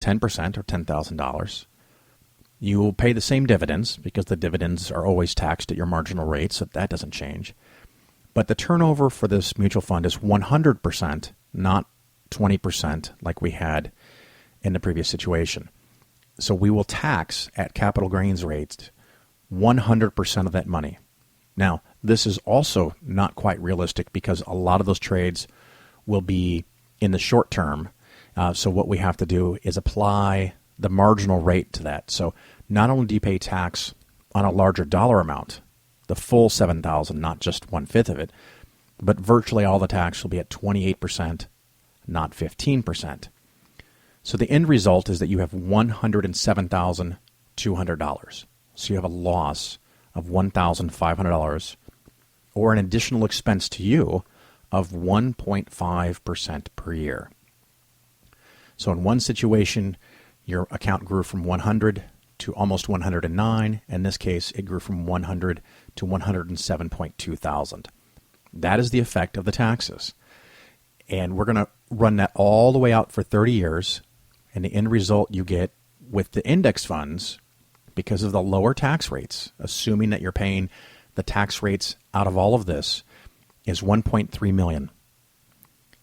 10% or $10,000. You will pay the same dividends because the dividends are always taxed at your marginal rate, so that doesn't change. But the turnover for this mutual fund is 100%, not 20% like we had in the previous situation. So we will tax at capital gains rates 100% of that money. Now, this is also not quite realistic because a lot of those trades will be in the short term. So what we have to do is apply the marginal rate to that. So not only do you pay tax on a larger dollar amount, the full $7,000, not just 1/5 of it, but virtually all the tax will be at 28%, not 15%. So the end result is that you have $107,200. So you have a loss of $1,500 or an additional expense to you of 1.5% per year. So in one situation, your account grew from 100 to almost 109. In this case, it grew from 100 to 107.2 thousand. That is the effect of the taxes. And we're going to run that all the way out for 30 years. And the end result you get with the index funds, because of the lower tax rates, assuming that you're paying the tax rates out of all of this, is $1.3 million.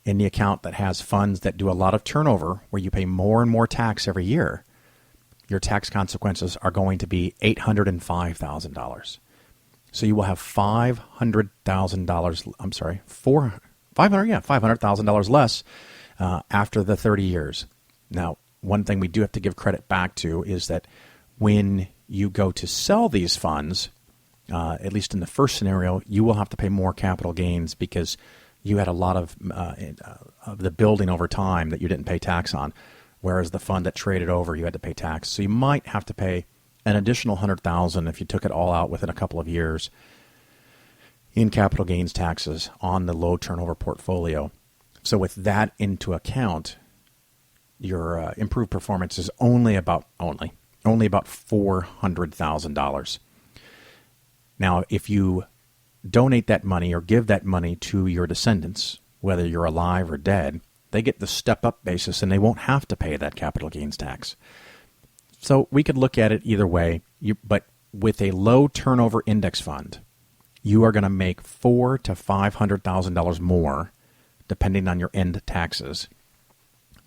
In the account that has funds that do a lot of turnover, where you pay more and more tax every year, your tax consequences are going to be $805,000. So you will have $500,000. I'm sorry, $500,000 less after the 30 years. Now, one thing we do have to give credit back to is that when you go to sell these funds, at least in the first scenario, you will have to pay more capital gains because you had a lot of the building over time that you didn't pay tax on, whereas the fund that traded over, you had to pay tax. So you might have to pay an additional $100,000 if you took it all out within a couple of years in capital gains taxes on the low turnover portfolio. So with that into account, your improved performance is only about $400,000. Now, if you donate that money or give that money to your descendants, whether you're alive or dead, they get the step-up basis and they won't have to pay that capital gains tax. So we could look at it either way, but with a low turnover index fund, you are going to make $400,000 to $500,000 more, depending on your end taxes,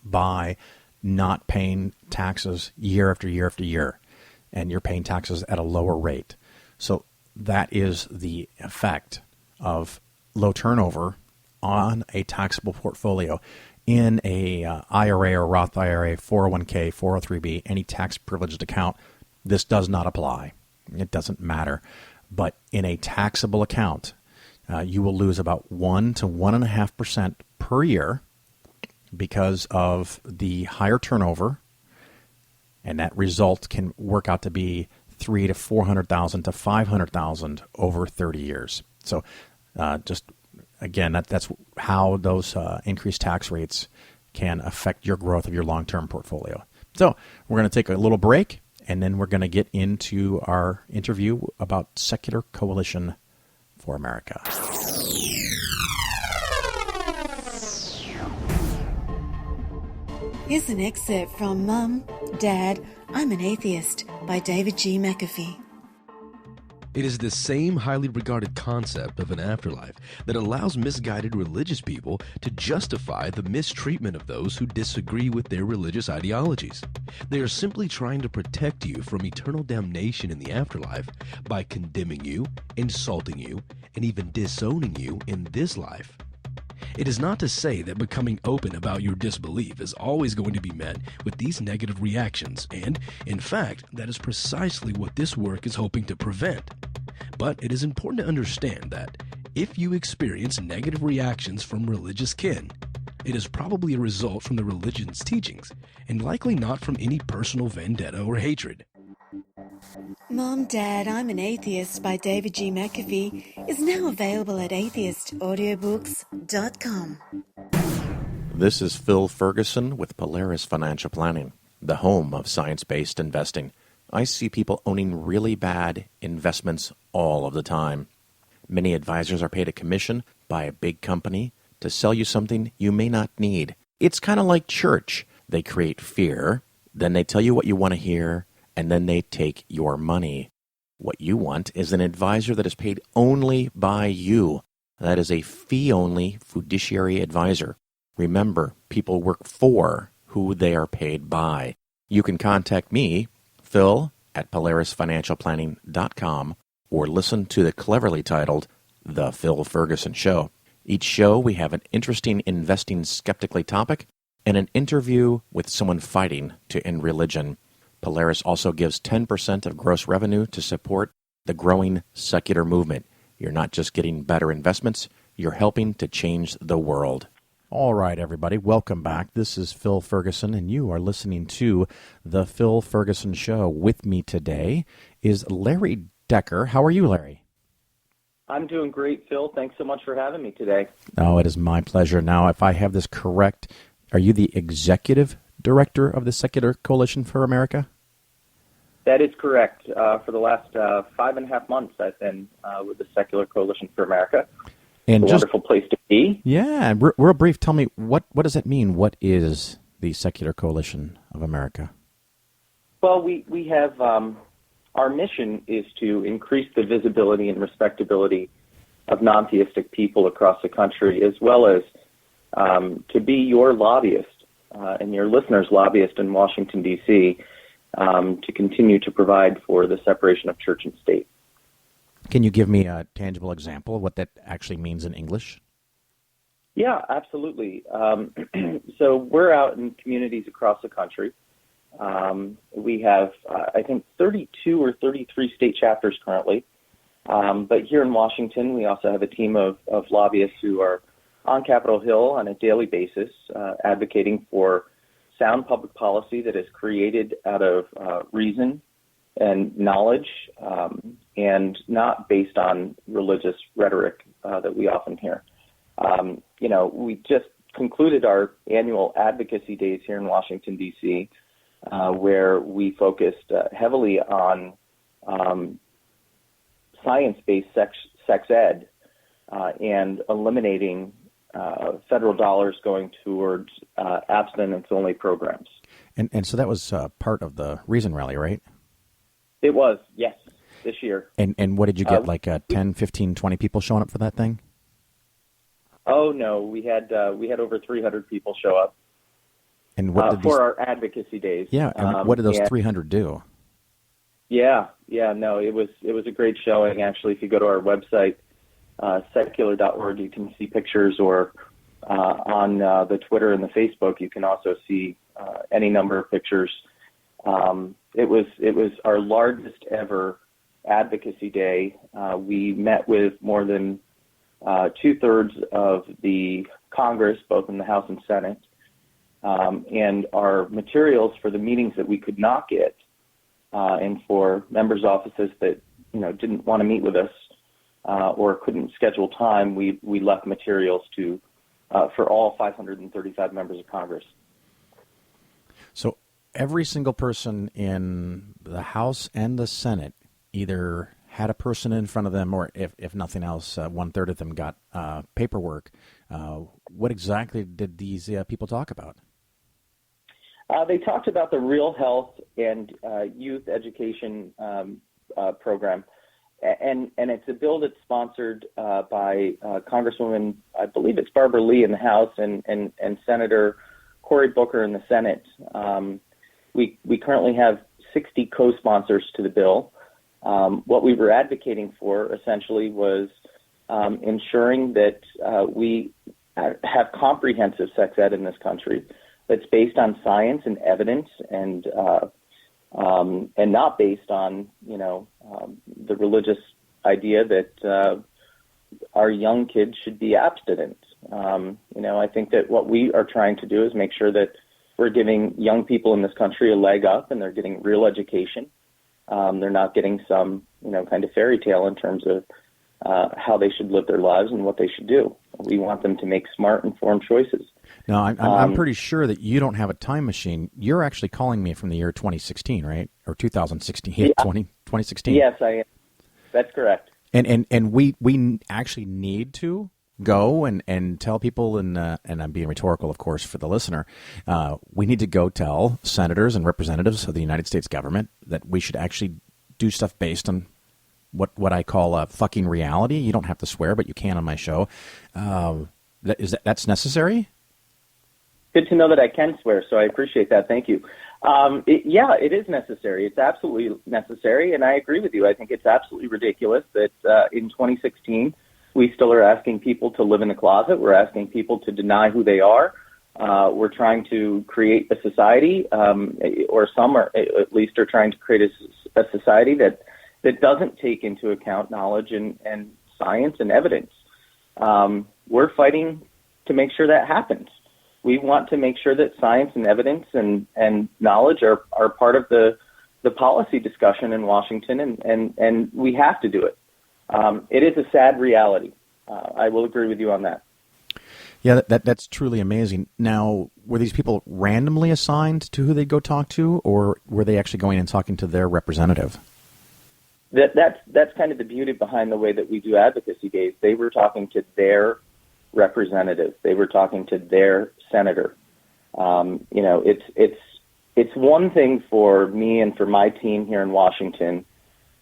by not paying taxes year after year after year, and you're paying taxes at a lower rate. So that is the effect of low turnover on a taxable portfolio. In a IRA or Roth IRA, 401k, 403b, any tax privileged account, this does not apply. It doesn't matter. But in a taxable account, you will lose about 1 to 1.5% per year because of the higher turnover, and that result can work out to be $300,000 to $400,000 to $500,000 over 30 years. So just again, that's how those increased tax rates can affect your growth of your long-term portfolio. So we're going to take a little break, and then we're going to get into our interview about Secular Coalition for America. Here's an excerpt from Mum, Dad, I'm an Atheist by David G. McAfee. It is the same highly regarded concept of an afterlife that allows misguided religious people to justify the mistreatment of those who disagree with their religious ideologies. They are simply trying to protect you from eternal damnation in the afterlife by condemning you, insulting you, and even disowning you in this life. It is not to say that becoming open about your disbelief is always going to be met with these negative reactions, and, in fact, that is precisely what this work is hoping to prevent. But it is important to understand that if you experience negative reactions from religious kin, it is probably a result from the religion's teachings, and likely not from any personal vendetta or hatred. Mom, Dad, I'm an Atheist by David G. McAfee is now available at atheistaudiobooks.com. This is Phil Ferguson with Polaris Financial Planning, the home of science-based investing. I see people owning really bad investments all of the time. Many advisors are paid a commission by a big company to sell you something you may not need. It's kind of like church. They create fear, Then they tell you what you want to hear, and then they take your money. What you want is an advisor that is paid only by you. That is a fee-only fiduciary advisor. Remember, people work for who they are paid by. You can contact me, Phil, at PolarisFinancialPlanning.com, or listen to the cleverly titled The Phil Ferguson Show. Each show, we have an interesting investing skeptically topic and an interview with someone fighting to end religion. Polaris also gives 10% of gross revenue to support the growing secular movement. You're not just getting better investments, you're helping to change the world. All right, everybody, welcome back. This is Phil Ferguson, and you are listening to The Phil Ferguson Show. With me today is Larry Decker. How are you, Larry? I'm doing great, Phil. Thanks so much for having me today. Oh, it is my pleasure. Now, if I have this correct, are you the executive director of the Secular Coalition for America? That is correct. For the last 5.5 months, I've been with the Secular Coalition for America. And it's a wonderful place to be. Yeah, real brief, tell me, what does that mean? What is the Secular Coalition of America? Well, we have, our mission is to increase the visibility and respectability of non-theistic people across the country, as well as to be your lobbyist and your listeners' lobbyist in Washington, D.C., to continue to provide for the separation of church and state. Can you give me a tangible example of what that actually means in English? Yeah, absolutely. So we're out in communities across the country. We have, I think, 32 or 33 state chapters currently. But here in Washington, we also have a team of lobbyists who are on Capitol Hill on a daily basis, advocating for sound public policy that is created out of reason and knowledge, and not based on religious rhetoric that we often hear. We just concluded our annual advocacy days here in Washington, D.C., where we focused heavily on science-based sex ed and eliminating federal dollars going towards abstinence-only programs. And so that was part of the Reason Rally, right? It was, yes, this year. And what did you get, 10, 15, 20 people showing up for that thing? Oh, no, we had over 300 people show up. And what did for our advocacy days. Yeah, and what did those 300 do? Yeah, no, it was a great showing, actually. If you go to our website, secular.org, you can see pictures, or on the Twitter and the Facebook, you can also see any number of pictures. It was our largest ever advocacy day. We met with more than 2/3 of the Congress, both in the House and Senate, and our materials for the meetings that we could not get, and for members' offices that didn't want to meet with us or couldn't schedule time, we left materials for all 535 members of Congress. So every single person in the House and the Senate either had a person in front of them, or if nothing else, 1/3 of them got paperwork. What exactly did these people talk about? They talked about the Real Health and Youth Education program, and it's a bill that's sponsored by Congresswoman, I believe it's Barbara Lee in the House, and Senator Cory Booker in the Senate. We currently have 60 co-sponsors to the bill. What we were advocating for essentially was ensuring that we have comprehensive sex ed in this country that's based on science and evidence, and not based on the religious idea that our young kids should be abstinent. I think that what we are trying to do is make sure that we're giving young people in this country a leg up, and they're getting real education. They're not getting some kind of fairy tale in terms of how they should live their lives and what they should do. We want them to make smart, informed choices. Now, I'm pretty sure that you don't have a time machine. You're actually calling me from the year 2016, right? Or 2016, Yeah. 2016. Yes, I am. That's correct. And we actually need to go and tell people, and I'm being rhetorical, of course, for the listener, we need to go tell senators and representatives of the United States government that we should actually do stuff based on what I call a fucking reality. You don't have to swear, but you can on my show. That's necessary? Good to know that I can swear, so I appreciate that. Thank you. It is necessary. It's absolutely necessary, and I agree with you. I think it's absolutely ridiculous that in 2016 we still are asking people to live in the closet. We're asking people to deny who they are. We're trying to create a society, or some are at least are trying to create a society that doesn't take into account knowledge and science and evidence. We're fighting to make sure that happens. We want to make sure that science and evidence and knowledge are part of the policy discussion in Washington, and we have to do it. It is a sad reality. I will agree with you on that. Yeah, that's truly amazing. Now, were these people randomly assigned to who they'd go talk to, or were they actually going and talking to their representative? That's kind of the beauty behind the way that we do advocacy days. They were talking to their representative. They were talking to their senator. It's one thing for me and for my team here in Washington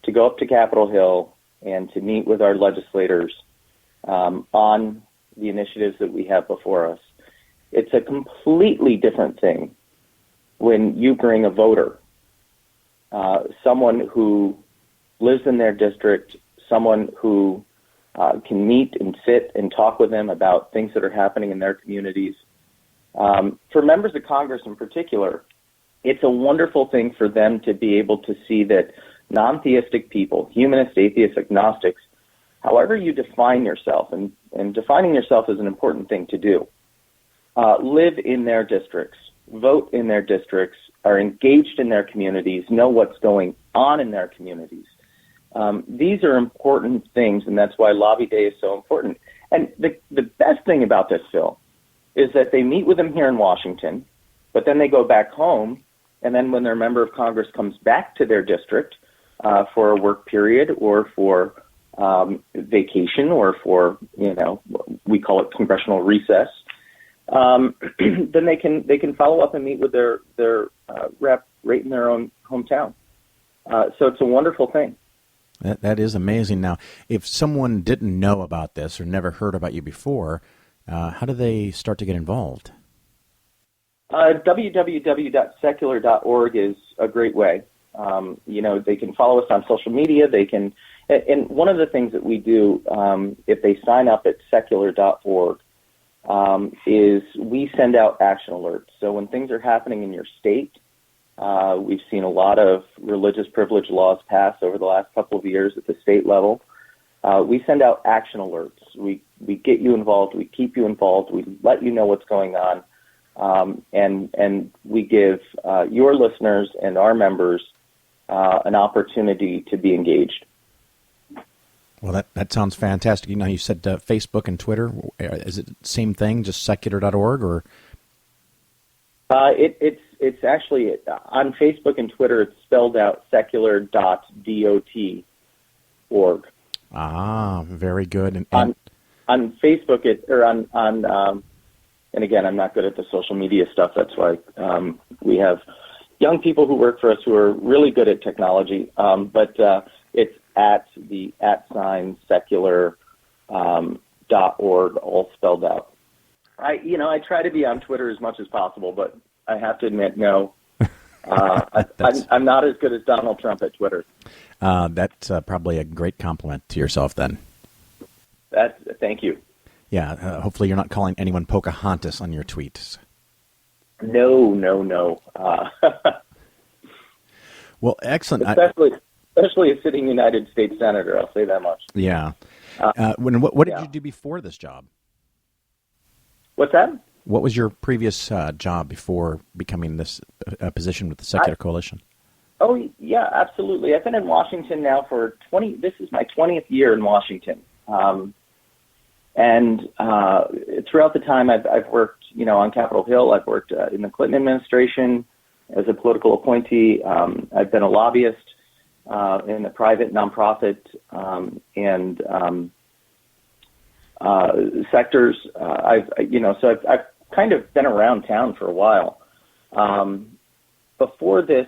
to go up to Capitol Hill and to meet with our legislators on the initiatives that we have before us. It's a completely different thing when you bring a voter, someone who lives in their district, someone who can meet and sit and talk with them about things that are happening in their communities. For members of Congress in particular, it's a wonderful thing for them to be able to see that non-theistic people, humanists, atheists, agnostics, however you define yourself, and defining yourself is an important thing to do, live in their districts, vote in their districts, are engaged in their communities, know what's going on in their communities. These are important things, and that's why Lobby Day is so important. And the best thing about this, Phil, is that they meet with them here in Washington, but then they go back home, and then when their member of Congress comes back to their district for a work period or for vacation or for, we call it congressional recess, then they can follow up and meet with their rep right in their own hometown. So it's a wonderful thing. That is amazing. Now, if someone didn't know about this or never heard about you before, how do they start to get involved? www.secular.org is a great way. They can follow us on social media. They can, and one of the things that we do, if they sign up at secular.org, is we send out action alerts. So when things are happening in your state, we've seen a lot of religious privilege laws pass over the last couple of years at the state level. We send out action alerts. We get you involved. We keep you involved. We let you know what's going on. And we give your listeners and our members an opportunity to be engaged. Well, that sounds fantastic. You said Facebook and Twitter. Is it the same thing, just secular.org, or? It's actually on Facebook and Twitter. It's spelled out secular.dot.org. Ah, very good. On Facebook, and again, I'm not good at the social media stuff. That's why we have young people who work for us who are really good at technology. But it's at the @secular .org, all spelled out. I try to be on Twitter as much as possible, but I have to admit, no. I'm not as good as Donald Trump at Twitter. That's probably a great compliment to yourself, then. Thank you. Yeah, hopefully you're not calling anyone Pocahontas on your tweets. No. Well, excellent. Especially a sitting United States Senator, I'll say that much. Yeah. What did you do before this job? What's that? What was your previous job before becoming this position with the Secular Coalition? Oh, yeah, absolutely. I've been in Washington now for this is my 20th year in Washington. And throughout the time I've worked, on Capitol Hill. I've worked in the Clinton administration as a political appointee. I've been a lobbyist in a private nonprofit, and sectors. I've kind of been around town for a while. Before this,